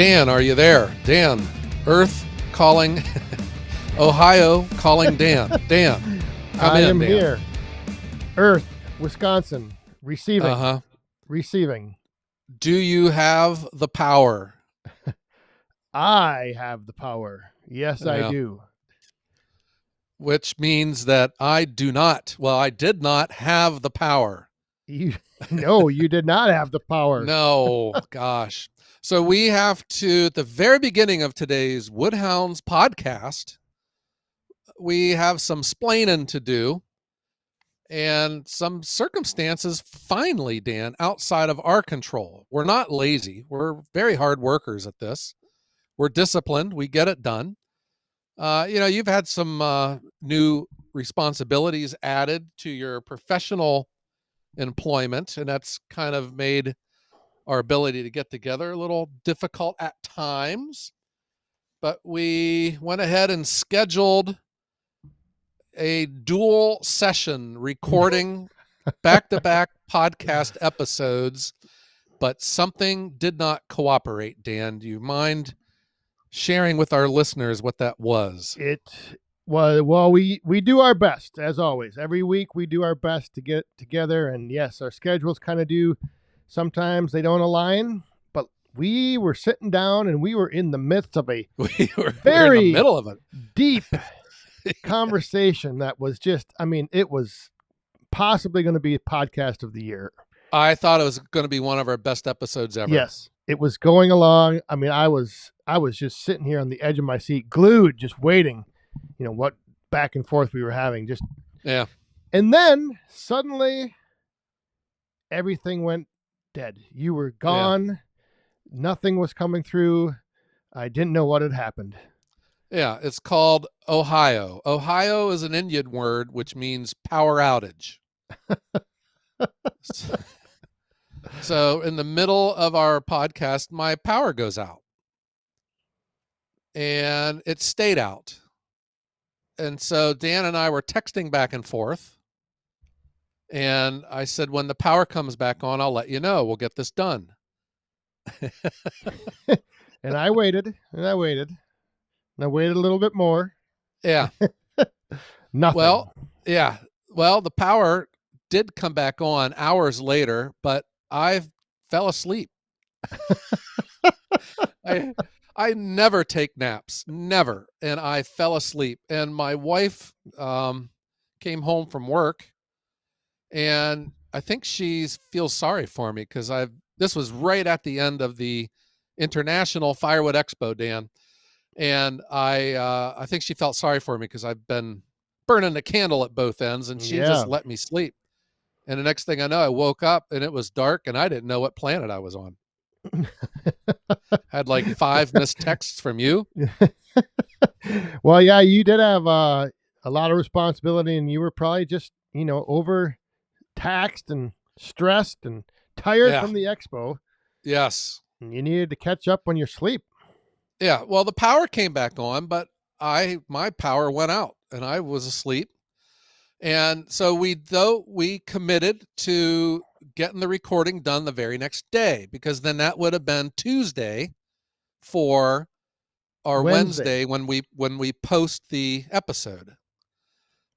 Dan, are you there? Dan, Earth calling, Ohio calling Dan. Dan, come I in, am Dan. here. Earth, Wisconsin, receiving. Uh-huh. Receiving. Do you have the power? I have the power. Yes, I Yeah. do. Which means that I do not. Well, I did not have the power. No, you did not have the power. No, gosh. So we have to, at the very beginning of today's Hounds podcast, we have some splaining to do and some circumstances, finally, Dan, outside of our control. We're not lazy. We're very hard workers at this. We're disciplined. We get it done. You've had some new responsibilities added to your professional employment, and that's kind of made our ability to get together a little difficult at times. But we went ahead and scheduled a dual session recording back-to-back podcast episodes, but something did not cooperate. Dan, do you mind sharing with our listeners what that was? We do our best, as always. Every week we do our best to get together, and yes, our schedules kind of do. Sometimes they don't align, but we were sitting down and we were in the midst of a We were very in the middle of it. Deep conversation that was just, it was possibly going to be a podcast of the year. I thought it was going to be one of our best episodes ever. Yes, it was going along. I was just sitting here on the edge of my seat, glued, just waiting, what back and forth we were having. Yeah. And then suddenly everything went dead. You were gone. Yeah. Nothing was coming through. I didn't know what had happened. Yeah, it's called Ohio. Ohio is an Indian word which means power outage. So in the middle of our podcast, my power goes out. And it stayed out. And so Dan and I were texting back and forth. And I said, when the power comes back on, I'll let you know. We'll get this done. And I waited, and I waited, and I waited a little bit more. Yeah. Nothing. Well, yeah. Well, the power did come back on hours later, but I fell asleep. I never take naps, never. And I fell asleep. And my wife came home from work, and I think she feels sorry for me because this was right at the end of the International Firewood Expo, Dan. And I think she felt sorry for me because I've been burning the candle at both ends, and she just let me sleep. And the next thing I know, I woke up and it was dark and I didn't know what planet I was on. Had like 5 missed texts from you. Well, yeah, you did have a lot of responsibility, and you were probably just, overtaxed and stressed and tired from the expo. Yes. And you needed to catch up on your sleep. Yeah. Well, the power came back on, but my power went out and I was asleep. And so we committed to getting the recording done the very next day, because then that would have been Tuesday for our Wednesday when we post the episode.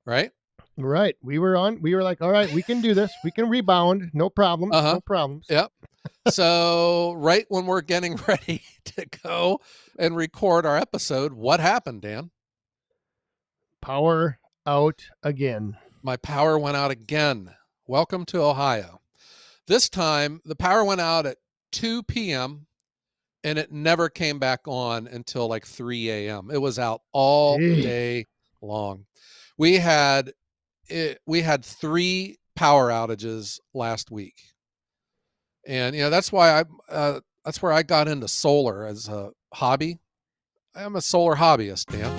Right? Right. We were like, all right, we can do this. We can rebound. No problems. No problems. Yep. So right when we're getting ready to go and record our episode, what happened, Dan? Power out again. My power went out again. Welcome to Ohio. This time, the power went out at 2 p.m. and it never came back on until like 3 a.m. It was out all day long. We had 3 power outages last week. And that's why that's where I got into solar as a hobby. I'm a solar hobbyist, Dan.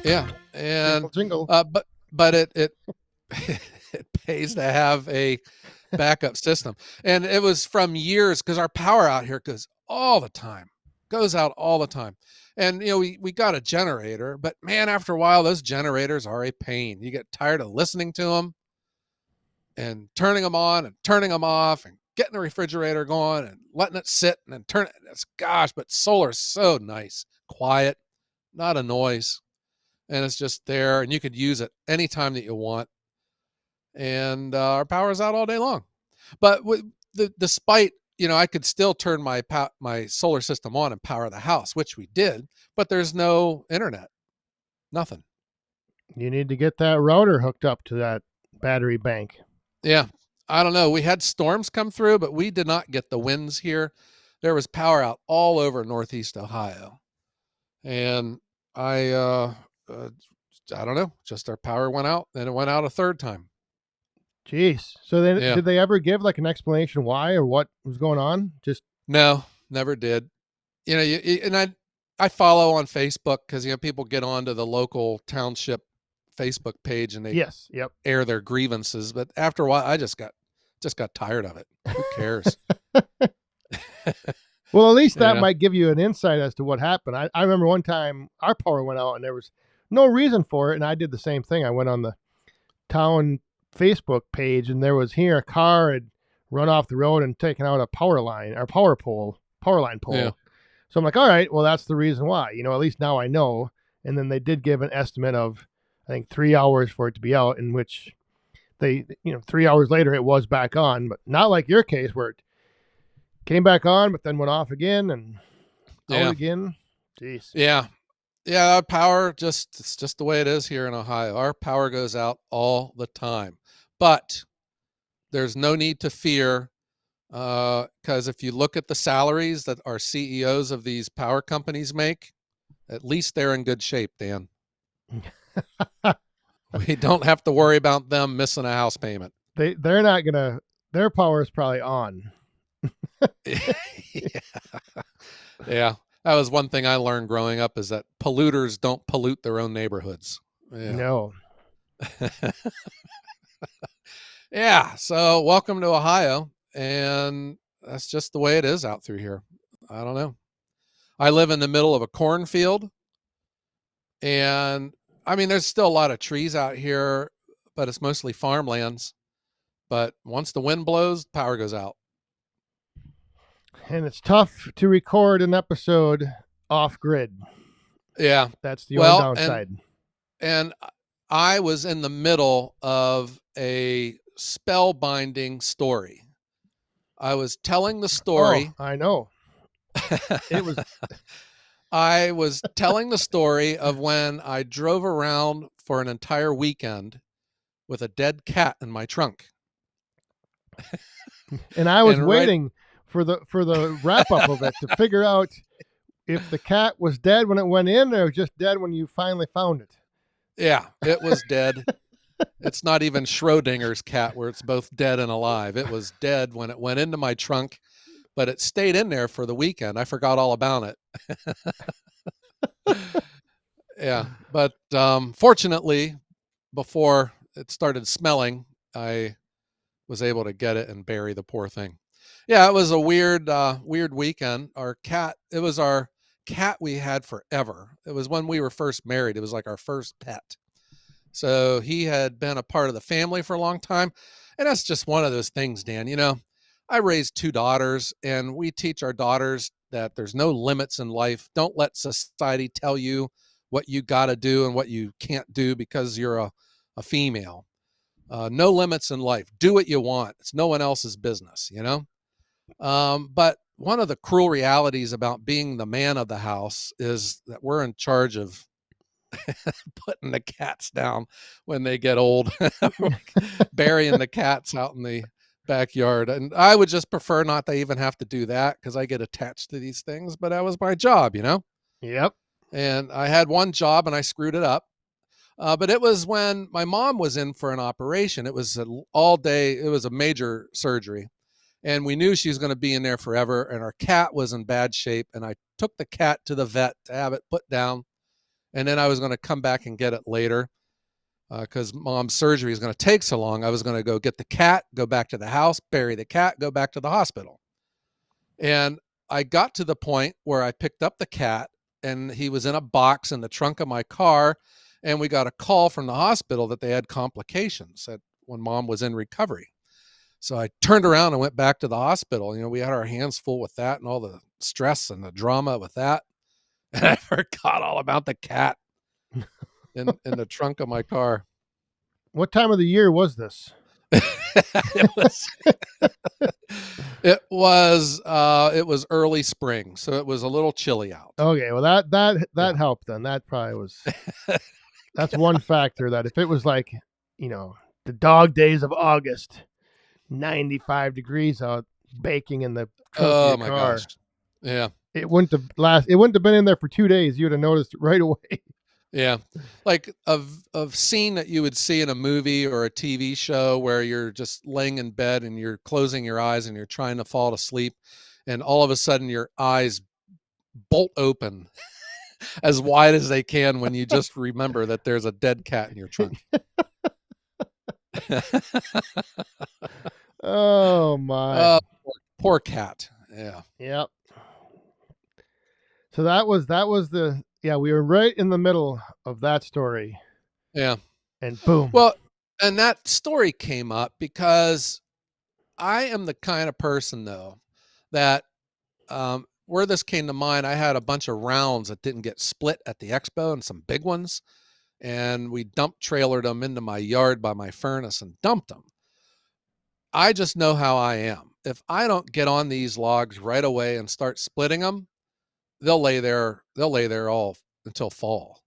Yeah. And jingle. But it it pays to have a backup system. And it was from years, because our power out here goes all the time. Goes out all the time. And we got a generator, but man, after a while those generators are a pain. You get tired of listening to them and turning them on and turning them off and getting the refrigerator going and letting it sit and then turn it. Gosh, but solar is so nice, quiet, not a noise, and it's just there, and you could use it anytime that you want. And our power's out all day long. But despite, I could still turn my solar system on and power the house, which we did, but there's no internet, nothing. You need to get that router hooked up to that battery bank. Yeah, I don't know. We had storms come through, but we did not get the winds here. There was power out all over Northeast Ohio, and I don't know. Just our power went out, and it went out a third time. Jeez. So then, Yeah. did they ever give like an explanation why or what was going on? Just No, never did. And I follow on Facebook because people get onto the local township Facebook page and they yes, yep. air their grievances. But after a while, I just got tired of it. Who cares? Well, at least that Yeah. might give you an insight as to what happened. I remember one time our power went out and there was no reason for it, and I did the same thing. I went on the town Facebook page, and there was here a car had run off the road and taken out a power line or power line pole. Yeah. So I'm like, all right, well, that's the reason why. At least now I know. And then they did give an estimate of, I think, 3 hours for it to be out, in which they, 3 hours later it was back on, but not like your case where it came back on, but then went off again and out again. Jeez. Yeah. Yeah. Our power it's just the way it is here in Ohio. Our power goes out all the time, but there's no need to fear. Because if you look at the salaries that our CEOs of these power companies make, at least they're in good shape, Dan. We don't have to worry about them missing a house payment. They're not gonna. Their power is probably on. Yeah. That was one thing I learned growing up, is that polluters don't pollute their own neighborhoods. Yeah. No. Yeah. So welcome to Ohio. And that's just the way it is out through here. I don't know. I live in the middle of a cornfield. And I mean, there's still a lot of trees out here, but it's mostly farmlands. But once the wind blows, power goes out. And it's tough to record an episode off grid. Yeah. That's the only downside. And I was in the middle of a spellbinding story. I was telling the story. Oh, I know. It was. I was telling the story of when I drove around for an entire weekend with a dead cat in my trunk. And I was waiting for the wrap up of it to figure out if the cat was dead when it went in or just dead when you finally found it. Yeah, it was dead. It's not even Schrodinger's cat where it's both dead and alive. It was dead when it went into my trunk, but it stayed in there for the weekend. I forgot all about it. Yeah, but fortunately, before it started smelling, I was able to get it and bury the poor thing. Yeah, it was a weird weekend. It was our cat we had forever. It was when we were first married. It was like our first pet. So he had been a part of the family for a long time. And that's just one of those things, Dan. I raised 2 daughters, and we teach our daughters that there's no limits in life. Don't let society tell you what you got to do and what you can't do because you're a female. No limits in life. Do what you want. It's no one else's business, But one of the cruel realities about being the man of the house is that we're in charge of putting the cats down when they get old, burying the cats out in the backyard. And I would just prefer not to even have to do that because I get attached to these things, but that was my job, Yep. And I had one job and I screwed it up. But it was when my mom was in for an operation. It was all day. It was a major surgery. And we knew she was going to be in there forever. And our cat was in bad shape. And I took the cat to the vet to have it put down. And then I was going to come back and get it later because mom's surgery is going to take so long. I was going to go get the cat, go back to the house, bury the cat, go back to the hospital. And I got to the point where I picked up the cat and he was in a box in the trunk of my car. And we got a call from the hospital that they had complications when mom was in recovery. So I turned around and went back to the hospital. We had our hands full with that and all the stress and the drama with that. And I forgot all about the cat in the trunk of my car. What time of the year was this? it was it was early spring, so it was a little chilly out. Okay, well that Yeah. helped then. That probably was that's one factor that if it was like, the dog days of August, 95 degrees out, baking in the trunk of your Oh my car, gosh. Yeah. it wouldn't have been in there for 2 days. You'd have noticed it right away. Yeah. Like of scene that you would see in a movie or a TV show where you're just laying in bed and you're closing your eyes and you're trying to fall asleep, and all of a sudden your eyes bolt open as wide as they can when you just remember that there's a dead cat in your trunk. Oh my. uh, poor cat. Yeah. Yep. So that was the yeah, we were right in the middle of that story Yeah. and boom. Well, and that story came up because I am the kind of person, though, that where this came to mind, I had a bunch of rounds that didn't get split at the expo and some big ones. And we dump trailered them into my yard by my furnace and dumped them. I just know how I am. If I don't get on these logs right away and start splitting them, they'll lay there. They'll lay there all until fall.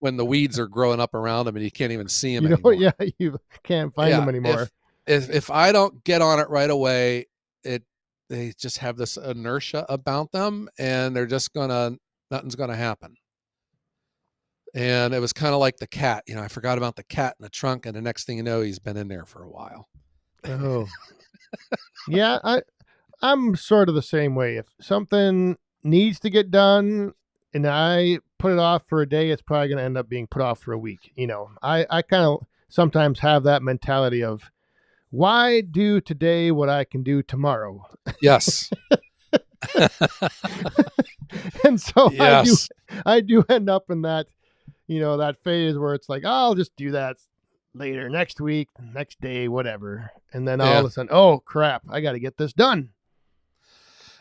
When the weeds are growing up around them and you can't even see them anymore. Yeah, you can't find Yeah, them anymore. if I don't get on it right away, they just have this inertia about them, and they're just nothing's gonna happen. And it was kind of like the cat. I forgot about the cat in the trunk, and the next thing you know, he's been in there for a while. Oh. Yeah, I'm sort of the same way. If something needs to get done and I put it off for a day, it's probably going to end up being put off for a week. I kind of sometimes have that mentality of why do today what I can do tomorrow? Yes. And so Yes. I do end up in that, that phase where it's like, oh, I'll just do that later, next week, next day, whatever. And then all Yeah. of a sudden, oh crap, I got to get this done.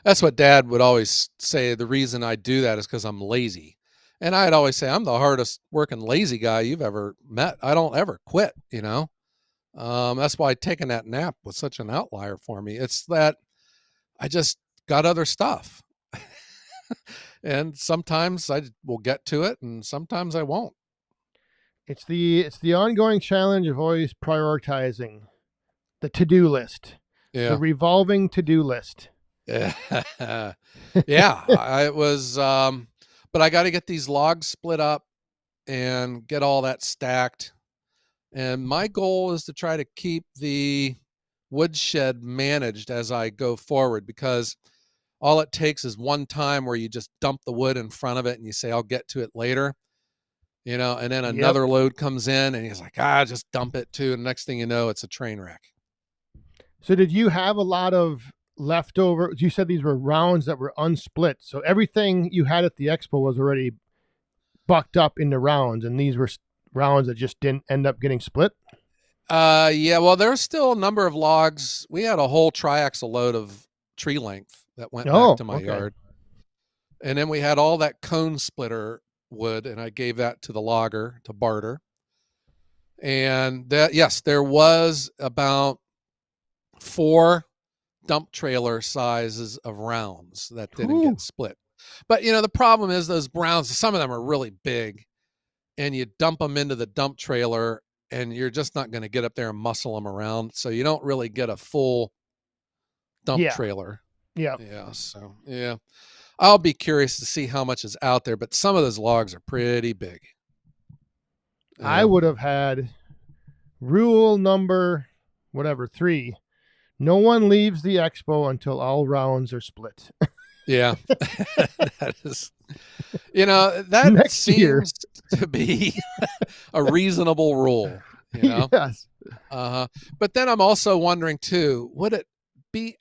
That's what Dad would always say. The reason I do that is because I'm lazy. And I'd always say, I'm the hardest working lazy guy you've ever met. I don't ever quit. That's why taking that nap was such an outlier for me. It's that I just got other stuff. And sometimes I will get to it and sometimes I won't. It's the ongoing challenge of always prioritizing the to-do list, the Yeah. revolving to-do list. Yeah. Yeah. I was, but I got to get these logs split up and get all that stacked. And my goal is to try to keep the woodshed managed as I go forward, because all it takes is one time where you just dump the wood in front of it and you say, I'll get to it later, and then Yep. another load comes in and he's like, just dump it too. And next thing you know, it's a train wreck. So did you have a lot of leftover? You said these were rounds that were unsplit. So everything you had at the expo was already bucked up into rounds, and these were rounds that just didn't end up getting split. Yeah, well, there's still a number of logs. We had a whole triaxle load of tree length that went back to my yard. And then we had all that cone splitter wood, and I gave that to the logger to barter. And that, yes, there was about 4 dump trailer sizes of rounds that didn't Ooh. get split. But the problem is those rounds, some of them are really big, and you dump them into the dump trailer and you're just not going to get up there and muscle them around. So you don't really get a full dump trailer. Yeah. Yeah. So, yeah. I'll be curious to see how much is out there, but some of those logs are pretty big. I would have had rule number, 3. No one leaves the expo until all rounds are split. Yeah. That is, that Next seems year. to be a reasonable rule, Yes. But then I'm also wondering too, would it be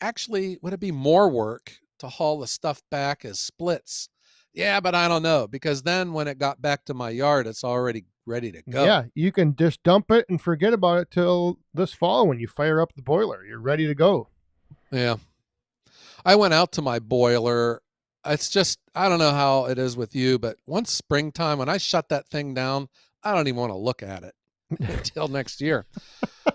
more work to haul the stuff back as splits? Yeah, but I don't know, because then when it got back to my yard, it's already ready to Yeah, go. you can just dump it and forget about it till this fall when you fire up the boiler. You're ready to go. Yeah. I went out to my boiler. It's just, I don't know how it is with you, but once springtime, when I shut that thing down, I don't even want to look at it until next year.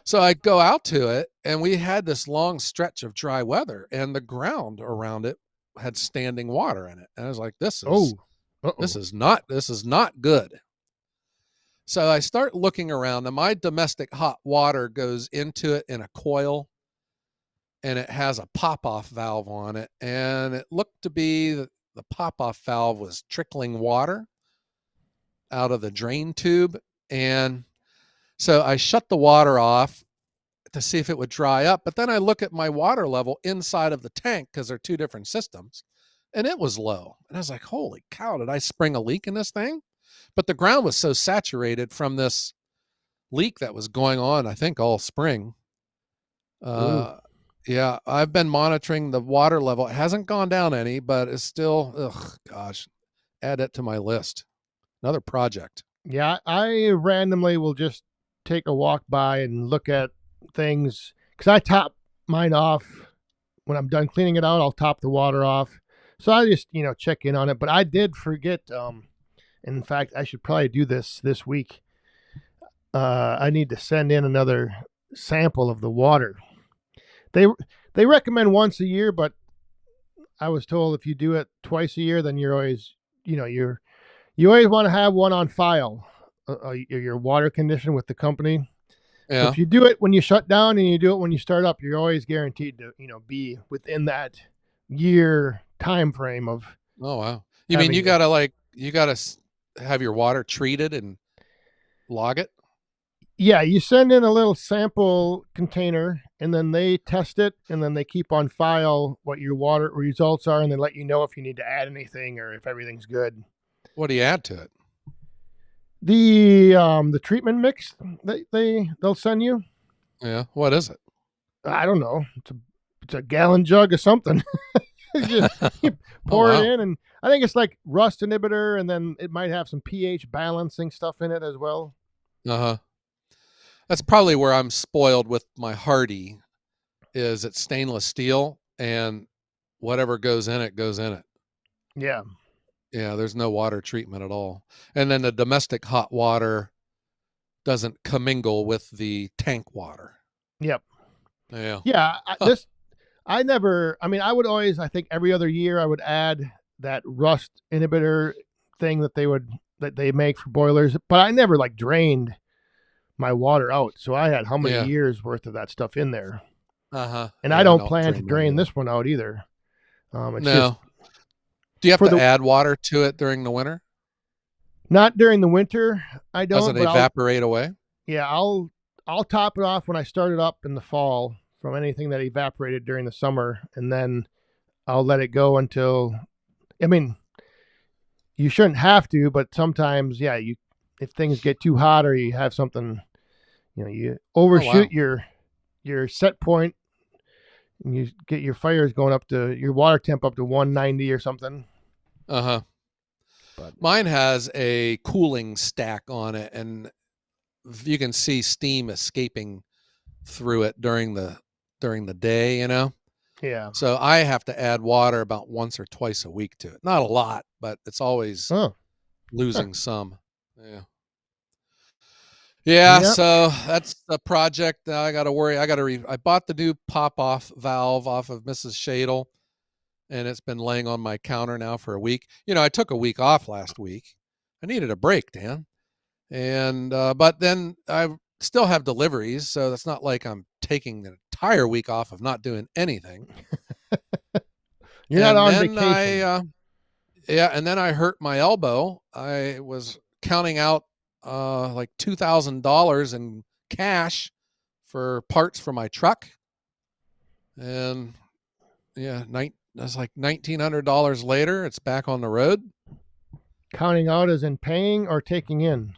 So I go out to it, and we had this long stretch of dry weather, and the ground around it had standing water in it. And I was like, Oh, this uh-oh. is not good. So I start looking around, and my domestic hot water goes into it in a coil, and it has a pop-off valve on it, and it looked to be that the pop-off valve was trickling water out of the drain tube. And so I shut the water off to see if it would dry up, but then I look at my water level inside of the tank, because they're two different systems, and it was low. And I was like, holy cow, did I spring a leak in this thing? But the ground was so saturated from this leak that was going on, I think, all spring. Ooh. uh yeah, I've been monitoring the water level. It hasn't gone down any, but it's still, ugh, gosh, add it to my list. Another project. Yeah, I randomly will just take a walk by and look at things because I top mine off when I'm done cleaning it out. I'll top the water off, so I just check in on it. But I did forget. In fact, I should probably do this week. I need to send in another sample of the water. They they recommend once a year, but I was told if you do it twice a year, then you're always you always want to have one on file, your water condition with the company. So Yeah. if you do it when you shut down and you do it when you start up, you're always guaranteed to be within that year time frame of Oh wow. You mean having your. you gotta have your water treated and log it? Yeah, you send in a little sample container and then they test it and then they keep on file what your water results are and then let you know if you need to add anything or if everything's good. What do you add to it? The treatment mix they'll send you. Yeah. What is it? I don't know. It's a gallon jug or something. Just you Oh pour it wow. in, and I think it's like rust inhibitor, and then it might have some pH balancing stuff in it as well. Uh-huh. That's probably where I'm spoiled with my Hardy, is it's stainless steel, and whatever goes in it goes in it. Yeah. Yeah, there's no water treatment at all. And then the domestic hot water doesn't commingle with the tank water. Yep. Yeah. Yeah. Huh. I never. I mean, I would always. I think every other year I would add that rust inhibitor thing that they make for boilers, but I never like drained my water out. So I had how many Yeah. years worth of that stuff in there, Uh-huh. and I Yeah, I don't don't plan to drain mine drain either. this one out either. It's just No. Do you have for to the add water to it during the winter? not during the winter. I Doesn't don't, but I'll evaporate away? yeah, I'll top it off when I start it up in the fall from anything that evaporated during the summer, and then I'll let it go until. I mean, you shouldn't have to, but sometimes, yeah, you if things get too hot or you have something, you Oh overshoot wow. your set point, and you get your fires going up to your water temp up to 190 or something. Uh-huh. But Mine has a cooling stack on it, and you can see steam escaping through it during the day, you know? yeah, So I have to add water about once or twice a week to it. Not a lot, but it's always oh, huh. losing some. Yeah. Yeah, Yep, so that's the project that I got to worry. I bought the new pop-off valve off of Mrs. Shadle, and it's been laying on my counter now for a week. I took a week off last week. I needed a break, Dan. And but then I still have deliveries, so that's not like I'm taking the entire week off of not doing anything. you're not And on then vacation. I hurt my elbow. I was counting out like $2,000 in cash for parts for my truck, and yeah, that's like $1,900 later. It's back on the road. Counting out as in paying or taking in.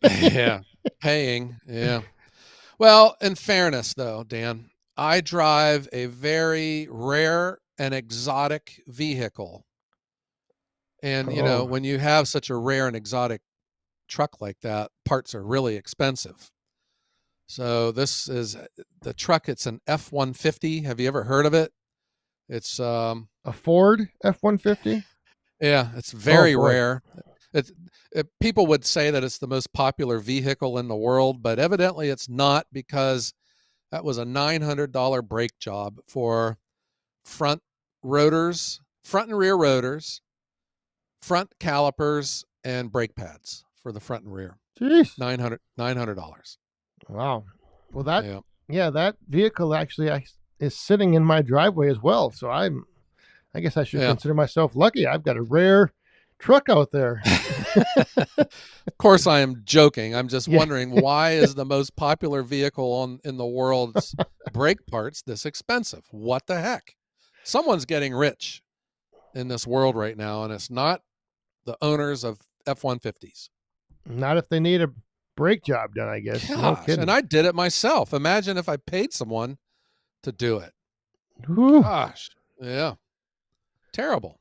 Yeah, paying. Yeah. Well, in fairness, though, Dan, I drive a very rare and exotic vehicle. And, Oh, when you have such a rare and exotic truck like that, parts are really expensive. So this is the truck. It's an F-150. Have you ever heard of it? It's A Ford F-150? yeah, it's Oh very boy. rare. It, people would say that it's the most popular vehicle in the world, but evidently it's not, because that was a $900 brake job for front rotors, front and rear rotors, front calipers, and brake pads for the front and rear. Jeez. $900. Wow. Well, that Yeah. yeah, that vehicle actually is sitting in my driveway as well. So I guess I should Yeah. consider myself lucky. I've got a rare truck out there. Of course, I am joking. I'm just Yeah. wondering, why is the most popular vehicle in the world's brake parts this expensive? What the heck? Someone's getting rich in this world right now, and it's not the owners of F-150s. Not if they need a brake job done, I guess. No Gosh, and kidding. I did it myself. Imagine if I paid someone to do it. Whew. Gosh, yeah, terrible.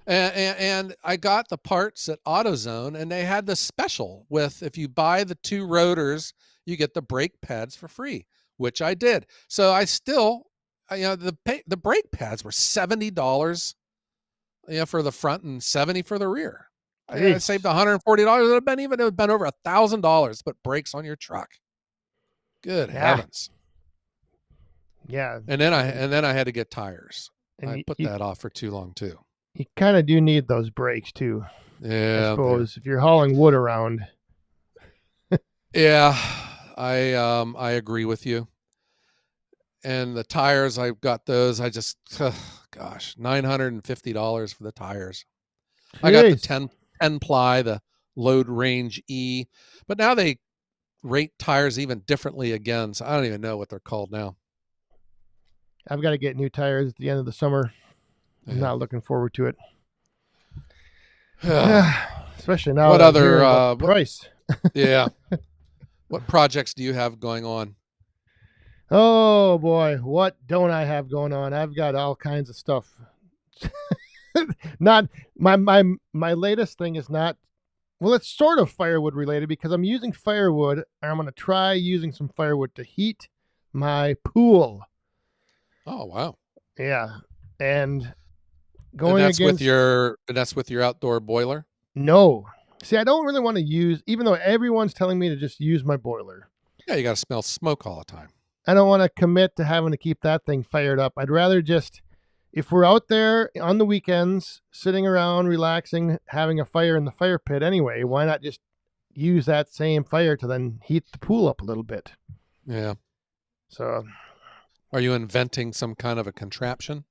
And I got the parts at AutoZone, and they had the special with, if you buy the 2 rotors, you get the brake pads for free, which I did. So I still, the brake pads were $70, for the front and 70 for the rear. I saved Jeez. $140. It would have been over $1,000 to put brakes on your truck. Good Yeah. heavens! Yeah. And then I had to get tires. And I you, put you, that off for too long too. you kind of do need those brakes too, I Yeah, suppose, if you're hauling wood around. yeah, I agree with you. And the tires, I've got those. I just, gosh, $950 for the tires. I got the Jeez. 10 ply, the load range E, but now they rate tires even differently again. So I don't even know what they're called now. I've got to get new tires at the end of the summer. I'm Yeah. not looking forward to it. Especially now What that I'm other, hearing about the price. yeah. What projects do you have going on? Oh boy, what don't I have going on? I've got all kinds of stuff. Not my latest thing is not, well, it's sort of firewood related because I'm using firewood, and I'm going to try using some firewood to heat my pool. Oh, wow. Yeah. And And going against that's with your outdoor boiler? no. See, I don't really want to use, even though everyone's telling me to just use my boiler. Yeah, you got to smell smoke all the time. I don't want to commit to having to keep that thing fired up. I'd rather just, if we're out there on the weekends, sitting around, relaxing, having a fire in the fire pit anyway, why not just use that same fire to then heat the pool up a little bit? Yeah. So Are you inventing some kind of a contraption?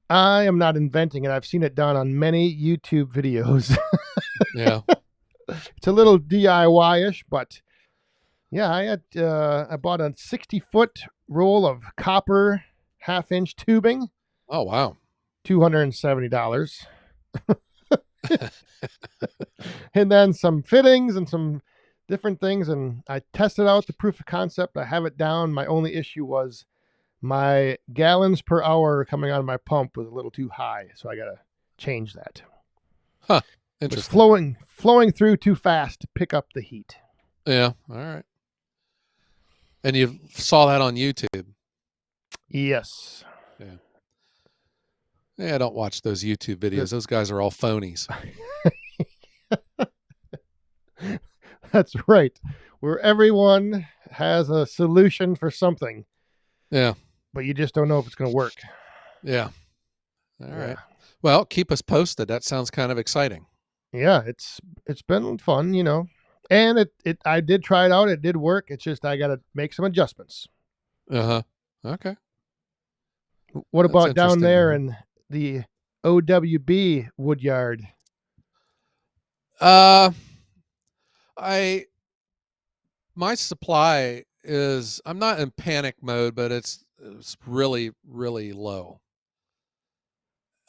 I am not inventing it. I've seen it done on many YouTube videos. Yeah. It's a little DIY-ish, but yeah, I bought a 60-foot roll of copper half-inch tubing, Oh, wow. $270. And then some fittings and some different things, and I tested out the proof of concept. I have it down. My only issue was my gallons per hour coming out of my pump was a little too high, so I got to change that. Huh. It was Interesting. flowing through too fast to pick up the heat. Yeah. All right. And you saw that on YouTube? Yes. Yeah. Yeah, don't watch those YouTube videos. Those guys are all phonies. That's right. Where everyone has a solution for something, Yeah. but you just don't know if it's going to work. Yeah. All right. Well, keep us posted. That sounds kind of exciting. Yeah, it's been fun, you know. And it I did try it out. It did work. It's just I got to make some adjustments. Uh-huh. Okay. What That's about down interesting to there hear. in the OWB woodyard? Uh, I my supply is, I'm not in panic mode, but it's really, really low.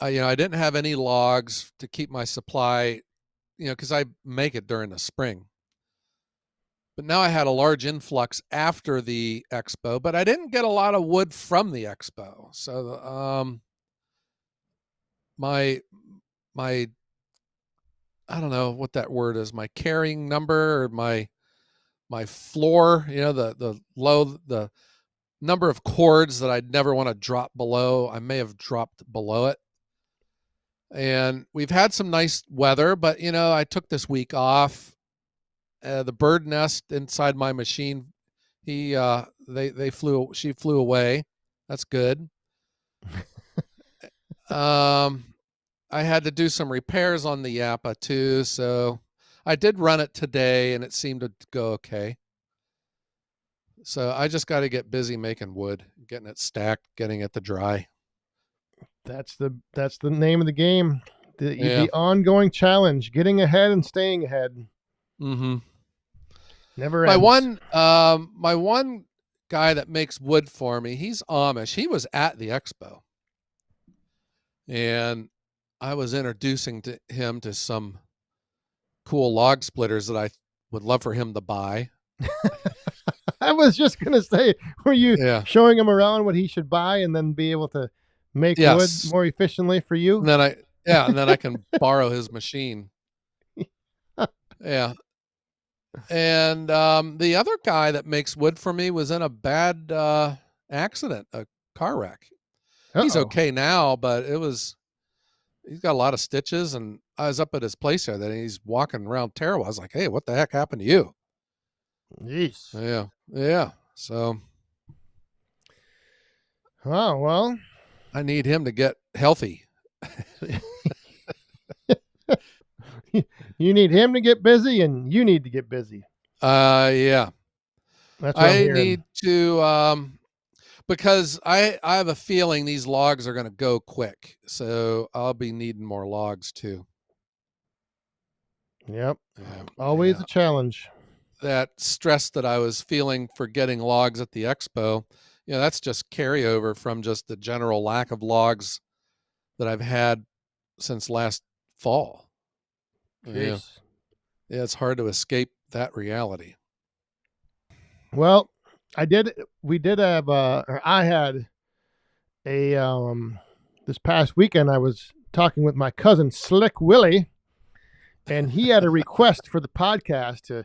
I didn't have any logs to keep my supply, because I make it during the spring. But now I had a large influx after the expo, but I didn't get a lot of wood from the expo. So my my I don't know what that word is, my carrying number or my floor, the number of cords that I'd never want to drop below. I may have dropped below it. And we've had some nice weather, but I took this week off. The bird nest inside my machine, she flew away. That's good. I had to do some repairs on the Yappa too, so I did run it today and it seemed to go okay. So I just got to get busy making wood, getting it stacked, getting it to dry. That's the name of the game. Yeah. The ongoing challenge, getting ahead and staying ahead. Mm-hmm. Never My ends. one guy that makes wood for me, he's Amish. He was at the expo. And I was introducing him to some cool log splitters that I would love for him to buy. I was just gonna say, were you Yeah. showing him around what he should buy and then be able to make wood Yes. more efficiently for you? And then I can borrow his machine. Yeah. And the other guy that makes wood for me was in a bad accident, a car wreck. He's Uh-oh. okay now, but he's got a lot of stitches. And I was up at his place there, that he's walking around terrible. I was like, hey, what the heck happened to you? Jeez. Yeah. Yeah. So Oh, well. I need him to get healthy. You need him to get busy and you need to get busy. Yeah. That's what I'm I hearing. need to because I have a feeling these logs are going to go quick. So I'll be needing more logs too. Yep. Yeah. Always a challenge. That stress that I was feeling for getting logs at the expo, that's just carryover from just the general lack of logs that I've had since last fall. Yeah. Jeez. Yeah, it's hard to escape that reality. Well, we did have or I had a this past weekend I was talking with my cousin Slick Willie, and he had a request for the podcast to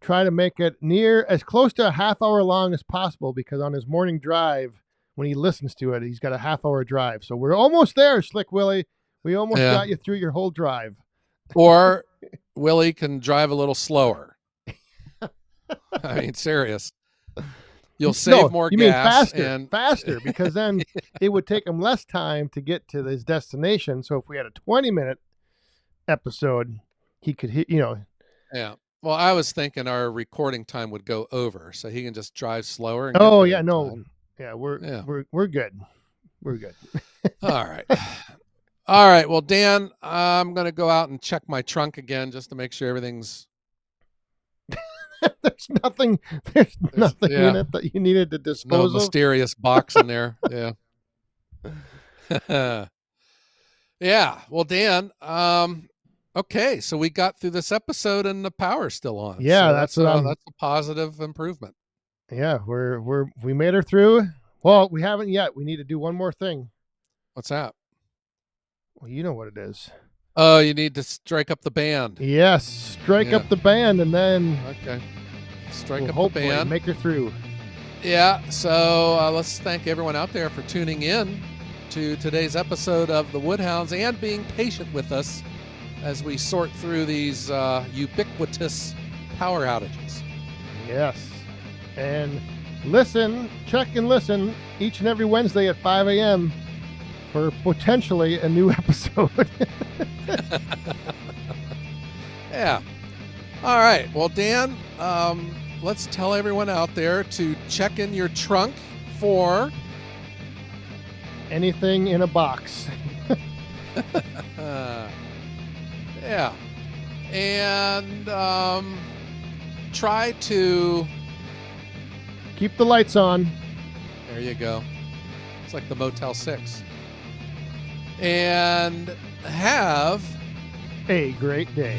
try to make it near as close to a half hour long as possible, because on his morning drive, when he listens to it, he's got a half hour drive. So we're almost there, Slick Willie. We almost got you through your whole drive. Or Willie can drive a little slower. I mean, serious. You'll save more gas. You mean faster, because then it would take him less time to get to his destination. So if we had a 20-minute episode, he could hit, Yeah. Well, I was thinking our recording time would go over, so he can just drive slower. And oh yeah, no, time. Yeah, we're good. We're good. All right. All right. Well, Dan, I'm going to go out and check my trunk again just to make sure everything's. There's nothing in it that you needed to dispose of. No mysterious box in there. Yeah. Yeah. Well, Dan, okay. So we got through this episode and the power's still on. Yeah, so that's a positive improvement. Yeah, we made her through. Well, we haven't yet. We need to do one more thing. What's that? Well, you know what it is. Oh, you need to strike up the band. Yes, strike up the band, and then strike up the band. Make her through. Yeah. So let's thank everyone out there for tuning in to today's episode of the Woodhounds and being patient with us as we sort through these ubiquitous power outages. Yes, and check and listen each and every Wednesday at 5 a.m. for potentially a new episode. Yeah. All right. Well, Dan, let's tell everyone out there to check in your trunk for anything in a box. Yeah. And try to keep the lights on. There you go. It's like the Motel 6. And have a great day.